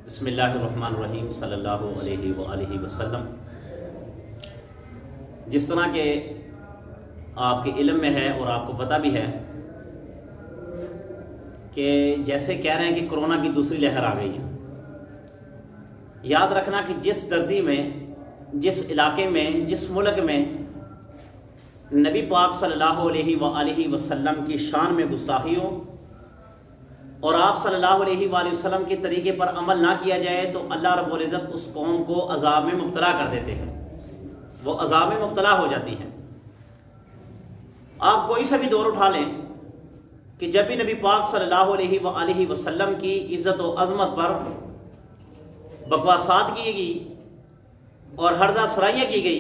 بسم اللہ الرحمن الرحیم صلی اللہ علیہ وآلہ وسلم۔ جس طرح کہ آپ کے علم میں ہے اور آپ کو پتہ بھی ہے کہ جیسے کہہ رہے ہیں کہ کرونا کی دوسری لہر آ گئی ہے، یاد رکھنا کہ جس دردی میں، جس علاقے میں، جس ملک میں نبی پاک صلی اللہ علیہ وآلہ وسلم کی شان میں گستاخی ہو اور آپ صلی اللہ علیہ وآلہ وسلم کے طریقے پر عمل نہ کیا جائے تو اللہ رب العزت اس قوم کو عذاب میں مبتلا کر دیتے ہیں، وہ عذاب میں مبتلا ہو جاتی ہیں۔ آپ کوئی سا بھی دور اٹھا لیں کہ جب بھی نبی پاک صلی اللہ علیہ وآلہ وسلم کی عزت و عظمت پر بکواسات کی گئی اور ہرزہ سرائیاں کی گئی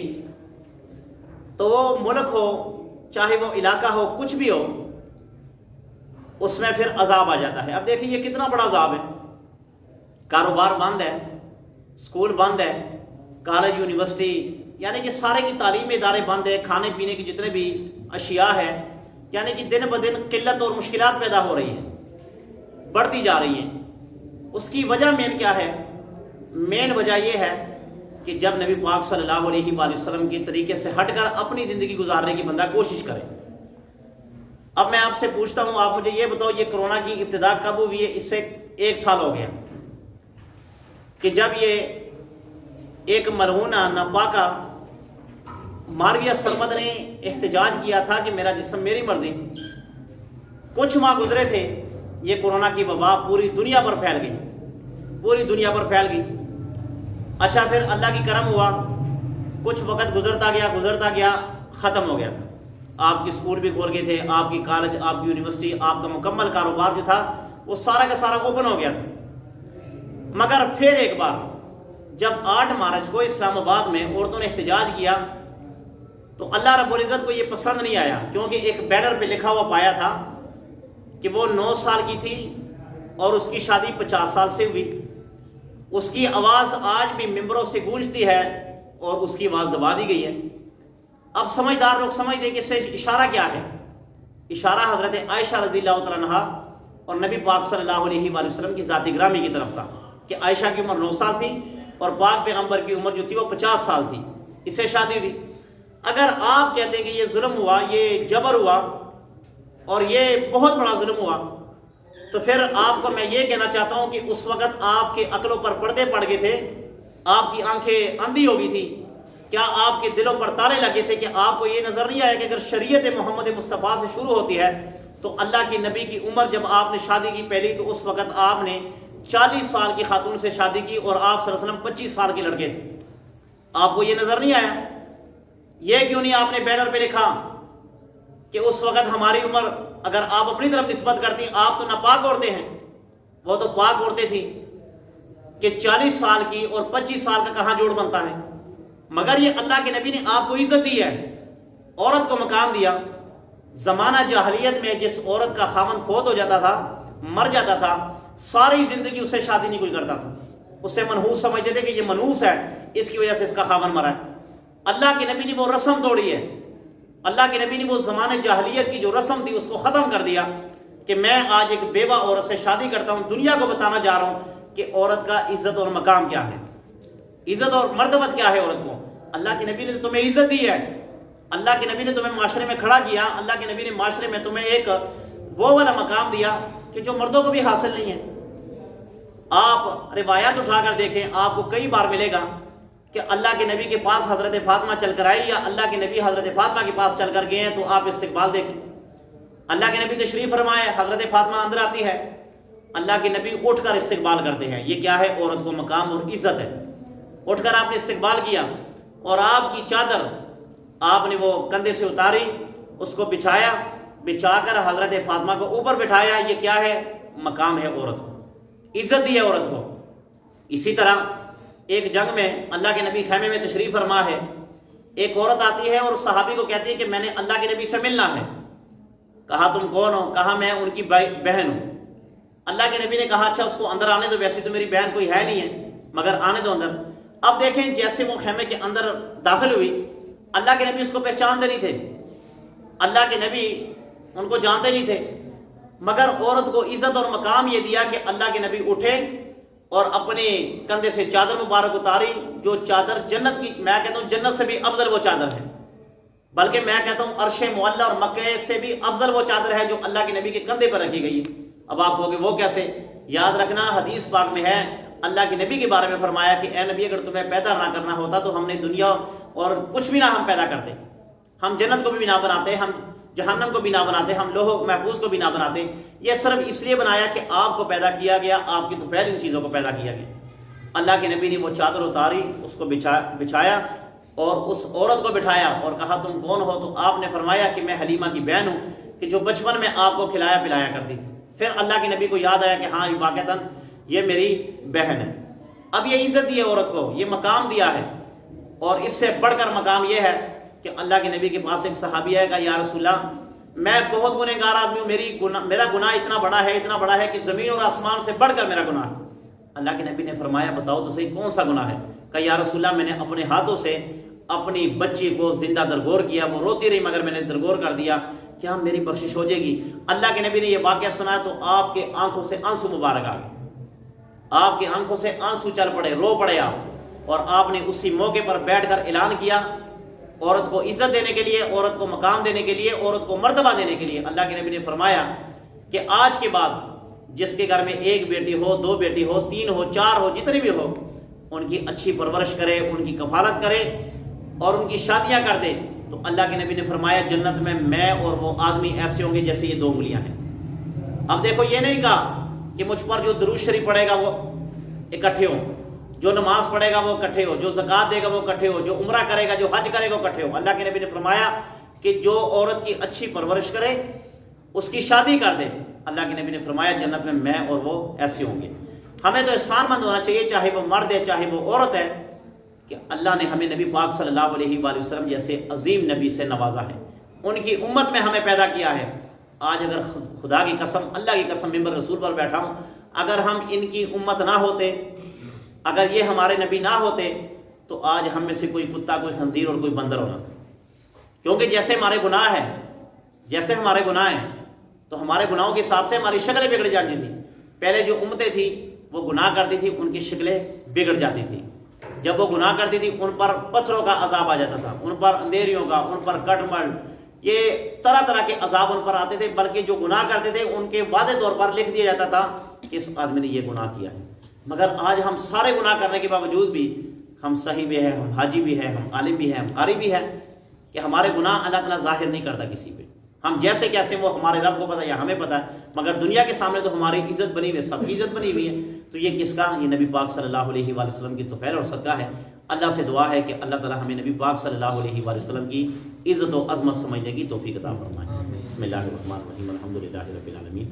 تو وہ ملک ہو، چاہے وہ علاقہ ہو، کچھ بھی ہو، اس میں پھر عذاب آ جاتا ہے۔ اب دیکھیں یہ کتنا بڑا عذاب ہے، کاروبار بند ہے، اسکول بند ہے، کالج یونیورسٹی یعنی کہ سارے کی تعلیمی ادارے بند ہے، کھانے پینے کی جتنے بھی اشیاء ہے یعنی کہ دن بدن قلت اور مشکلات پیدا ہو رہی ہیں، بڑھتی جا رہی ہیں۔ اس کی وجہ مین کیا ہے؟ مین وجہ یہ ہے کہ جب نبی پاک صلی اللہ علیہ وآلہ وسلم کے طریقے سے ہٹ کر اپنی زندگی گزارنے کی بندہ کوشش کرے۔ اب میں آپ سے پوچھتا ہوں، آپ مجھے یہ بتاؤ یہ کرونا کی ابتدا کب ہوئی ہے؟ اس سے 1 سال ہو گیا کہ جب یہ ایک ملعونہ ناپاکہ مارویہ سرمد نے احتجاج کیا تھا کہ میرا جسم میری مرضی۔ کچھ ماہ گزرے تھے، یہ کرونا کی وبا پوری دنیا پر پھیل گئی، پوری دنیا پر پھیل گئی۔ اچھا پھر اللہ کی کرم ہوا، کچھ وقت گزرتا گیا ختم ہو گیا تھا۔ آپ کے اسکول بھی کھول گئے تھے، آپ کی کالج، آپ کی یونیورسٹی، آپ کا مکمل کاروبار جو تھا وہ سارا کا سارا اوپن ہو گیا تھا۔ مگر پھر ایک بار جب 8 مارچ کو اسلام آباد میں عورتوں نے احتجاج کیا تو اللہ رب العزت کو یہ پسند نہیں آیا، کیونکہ ایک بینر پہ لکھا ہوا پایا تھا کہ وہ 9 سال کی تھی اور اس کی شادی 50 سال سے ہوئی۔ اس کی آواز آج بھی ممبروں سے گونجتی ہے اور اس کی آواز دبا دی گئی ہے۔ اب سمجھدار لوگ سمجھتے کہ اس سے اشارہ کیا ہے؟ اشارہ حضرت عائشہ رضی اللہ تعالیٰ عنہا اور نبی پاک صلی اللہ علیہ وآلہ وسلم کی ذات گرامی کی طرف تھا کہ عائشہ کی عمر 9 سال تھی اور پاک پیغمبر کی عمر جو تھی وہ 50 سال تھی، اس سے شادی ہوئی۔ اگر آپ کہتے ہیں کہ یہ ظلم ہوا، یہ جبر ہوا اور یہ بہت بڑا ظلم ہوا، تو پھر آپ کو میں یہ کہنا چاہتا ہوں کہ اس وقت آپ کے عقلوں پر پردے پڑ گئے تھے، آپ کی آنکھیں اندھی ہو گئی تھی، کیا آپ کے دلوں پر تالے لگے تھے کہ آپ کو یہ نظر نہیں آیا کہ اگر شریعت محمد مصطفیٰ سے شروع ہوتی ہے تو اللہ کی نبی کی عمر جب آپ نے شادی کی پہلی تو اس وقت آپ نے 40 سال کی خاتون سے شادی کی اور آپ صلی اللہ علیہ وسلم 25 سال کے لڑکے تھے؟ آپ کو یہ نظر نہیں آیا؟ یہ کیوں نہیں آپ نے بینر پہ لکھا کہ اس وقت ہماری عمر، اگر آپ اپنی طرف نسبت کرتی، آپ تو ناپاک عورتیں ہیں، وہ تو پاک عورتیں تھیں، کہ 40 سال کی اور 25 سال کا کہاں جوڑ بنتا ہے؟ مگر یہ اللہ کے نبی نے آپ کو عزت دی ہے، عورت کو مقام دیا۔ زمانہ جاہلیت میں جس عورت کا خاوند فوت ہو جاتا تھا، مر جاتا تھا، ساری زندگی اس سے شادی نہیں کوئی کرتا تھا، اس سے منحوس سمجھتے تھے کہ یہ منحوس ہے، اس کی وجہ سے اس کا خاوند مرا ہے۔ اللہ کے نبی نے وہ رسم توڑی ہے، اللہ کے نبی نے وہ زمانہ جاہلیت کی جو رسم تھی اس کو ختم کر دیا کہ میں آج ایک بیوہ عورت سے شادی کرتا ہوں، دنیا کو بتانا جا رہا ہوں کہ عورت کا عزت اور مقام کیا ہے، عزت اور مرتبت کیا ہے عورت کو۔ اللہ کے نبی نے تمہیں عزت دی ہے، اللہ کے نبی نے تمہیں معاشرے میں کھڑا کیا، اللہ کے نبی نے معاشرے میں تمہیں ایک وہ والا مقام دیا کہ جو مردوں کو بھی حاصل نہیں ہے۔ آپ روایات اٹھا کر دیکھیں، آپ کو کئی بار ملے گا کہ اللہ کے نبی کے پاس حضرت فاطمہ چل کر آئی یا اللہ کے نبی حضرت فاطمہ کے پاس چل کر گئے ہیں، تو آپ استقبال دیکھیں۔ اللہ کے نبی تشریف فرمائے، حضرت فاطمہ اندر آتی ہے، اللہ کے نبی اٹھ کر استقبال کرتے ہیں۔ یہ کیا ہے؟ عورت کو مقام اور عزت ہے۔ اٹھ کر آپ نے استقبال کیا اور آپ کی چادر آپ نے وہ کندھے سے اتاری، اس کو بچھایا، بچھا کر حضرت فاطمہ کو اوپر بٹھایا۔ یہ کیا ہے؟ مقام ہے عورت کو، عزت دی ہے عورت کو۔ اسی طرح ایک جنگ میں اللہ کے نبی خیمے میں تشریف فرما ہے، ایک عورت آتی ہے اور صحابی کو کہتی ہے کہ میں نے اللہ کے نبی سے ملنا ہے۔ کہا تم کون ہو؟ کہا میں ان کی بہن ہوں۔ اللہ کے نبی نے کہا اچھا اس کو اندر آنے دو، ویسے تو میری بہن کوئی ہے نہیں ہے مگر آنے دو اندر۔ اب دیکھیں جیسے وہ خیمے کے اندر داخل ہوئی، اللہ کے نبی اس کو پہچانتے نہیں تھے، اللہ کے نبی ان کو جانتے نہیں تھے، مگر عورت کو عزت اور مقام یہ دیا کہ اللہ کے نبی اٹھے اور اپنے کندھے سے چادر مبارک اتاری، جو چادر جنت کی، میں کہتا ہوں جنت سے بھی افضل وہ چادر ہے، بلکہ میں کہتا ہوں عرش معلیٰ اور مکہ سے بھی افضل وہ چادر ہے جو اللہ کے نبی کے کندھے پر رکھی گئی ہے۔ اب آپ کہو گے وہ کیسے؟ یاد رکھنا حدیث پاک میں ہے، اللہ کے نبی کے بارے میں فرمایا کہ اے نبی، اگر تمہیں پیدا نہ کرنا ہوتا تو ہم نے دنیا اور کچھ بھی نہ ہم پیدا کرتے، ہم جنت کو بھی نہ بناتے، ہم جہنم کو بھی نہ بناتے، ہم لوح محفوظ کو بھی نہ بناتے۔ یہ صرف اس لیے بنایا کہ آپ کو پیدا کیا گیا، آپ کی طفیل ان چیزوں کو پیدا کیا گیا۔ اللہ کے نبی نے وہ چادر اتاری، اس کو بچھایا اور اس عورت کو بٹھایا اور کہا تم کون ہو؟ تو آپ نے فرمایا کہ میں حلیمہ کی بہن ہوں، کہ جو بچپن میں آپ کو کھلایا پلایا کرتی تھی۔ پھر اللہ کے نبی کو یاد آیا کہ ہاں واقعتاً یہ میری بہن ہے۔ اب یہ عزت دی ہے عورت کو، یہ مقام دیا ہے، اور اس سے بڑھ کر مقام یہ ہے کہ اللہ کے نبی کے پاس ایک صحابی ہے، کہا یا رسول اللہ میں بہت گنہگار آدمی ہوں، میرا گناہ اتنا بڑا ہے کہ زمین اور آسمان سے بڑھ کر میرا گناہ ہے۔ اللہ کے نبی نے فرمایا بتاؤ تو صحیح کون سا گناہ ہے؟ کہا یا رسول اللہ میں نے اپنے ہاتھوں سے اپنی بچی کو زندہ درگور کیا، وہ روتی رہی مگر میں نے درگور کر دیا، کیا میری بخشش ہو جائے گی؟ اللہ کے نبی نے یہ واقعہ سنا تو آپ کے آنکھوں سے آنسو مبارک آ گئے، آپ کی آنکھوں سے آنسو چل پڑے، رو پڑے آپ، اور آپ نے اسی موقع پر بیٹھ کر اعلان کیا، عورت کو عزت دینے کے لیے، عورت کو مقام دینے کے لیے، عورت کو مرتبہ دینے کے لیے۔ اللہ کے نبی نے فرمایا کہ آج کے بعد جس کے گھر میں ایک بیٹی ہو، دو بیٹی ہو، تین ہو، چار ہو، جتنی بھی ہو، ان کی اچھی پرورش کرے، ان کی کفالت کرے اور ان کی شادیاں کر دے، تو اللہ کے نبی نے فرمایا جنت میں اور وہ آدمی ایسے ہوں گے جیسے یہ 2 انگلیاں ہیں۔ اب دیکھو یہ نہیں کہا کہ مجھ پر جو درود شریف پڑھے گا وہ اکٹھے ہوں، جو نماز پڑھے گا وہ اکٹھے ہو، جو زکوٰۃ دے گا وہ اکٹھے ہو، جو عمرہ کرے گا، جو حج کرے گا وہ اکٹھے ہو۔ اللہ کے نبی نے فرمایا کہ جو عورت کی اچھی پرورش کرے اس کی شادی کر دے، اللہ کے نبی نے فرمایا جنت میں اور وہ ایسے ہوں گے۔ ہمیں تو احسان مند ہونا چاہیے، چاہے وہ مرد ہے چاہے وہ عورت ہے، کہ اللہ نے ہمیں نبی پاک صلی اللہ علیہ وآلہ وسلم جیسے عظیم نبی سے نوازا ہے، ان کی امت میں ہمیں پیدا کیا ہے۔ آج اگر خدا کی قسم، اللہ کی قسم ممبر رسول پر بیٹھا ہوں، اگر ہم ان کی امت نہ ہوتے، اگر یہ ہمارے نبی نہ ہوتے، تو آج ہم میں سے کوئی کتا، کوئی خنزیر اور کوئی بندر ہونا تھا، کیونکہ جیسے ہمارے گناہ ہیں، جیسے ہمارے گناہ ہیں تو ہمارے گناہوں کے حساب سے ہماری شکلیں بگڑ جاتی تھیں۔ پہلے جو امتیں تھیں وہ گناہ کرتی تھی، ان کی شکلیں بگڑ جاتی تھیں۔ جب وہ گناہ کرتی تھی ان پر پتھروں کا عذاب آ جاتا تھا، ان پر اندھیریوں کا، ان پر کٹمل، یہ طرح طرح کے عذاب ان پر آتے تھے، بلکہ جو گناہ کرتے تھے ان کے واضح طور پر لکھ دیا جاتا تھا کہ اس آدمی نے یہ گناہ کیا ہے۔ مگر آج ہم سارے گناہ کرنے کے باوجود بھی ہم صحیح بھی ہیں، ہم حاجی بھی ہیں، ہم عالم بھی ہیں، ہم قاری بھی ہیں، کہ ہمارے گناہ اللہ تعالیٰ ظاہر نہیں کرتا کسی پہ۔ ہم جیسے کیسے وہ ہمارے رب کو پتہ ہے یا ہمیں پتہ ہے، مگر دنیا کے سامنے تو ہماری عزت بنی ہوئی ہے، سب کی عزت بنی ہوئی ہے۔ تو یہ کس کا؟ یہ نبی پاک صلی اللہ علیہ وآلہ وسلم کی توفیل اور صدقہ ہے۔ اللہ سے دعا ہے کہ اللہ تعالیٰ ہمیں نبی پاک صلی اللہ علیہ وآلہ وسلم کی عزت و عظمت سمجھنے کی توفیق عطا فرمائے۔ بسم اللہ الرحمن الرحیم، الحمدللہ رب العالمین،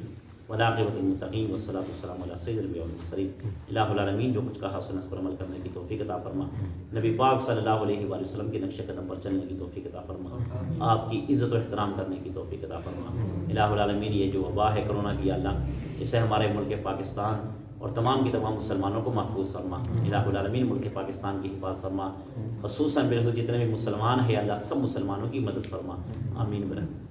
والعاقبۃ للمتقین، والصلاۃ والسلام علی سید الانبیاء والمرسلین۔ الہ العالمین جو کچھ کہا سنا اس پر عمل کرنے کی توفیق عطا فرما، نبی پاک صلی اللہ علیہ وآلہ وسلم کے نقش قدم پر چلنے کی توفیق عطا فرما، آپ کی عزت و احترام کرنے کی توفیق عطا فرما۔ الہ العالمین یہ جو وبا ہے کرونا کی، اللہ اسے ہمارے ملک پاکستان اور تمام کی تمام مسلمانوں کو محفوظ فرما۔ الہ العالمین ملک پاکستان کی حفاظت فرما، خصوصاً بالخصوص جتنے بھی مسلمان ہیں اللہ سب مسلمانوں کی مدد فرما، آمین برحمتک۔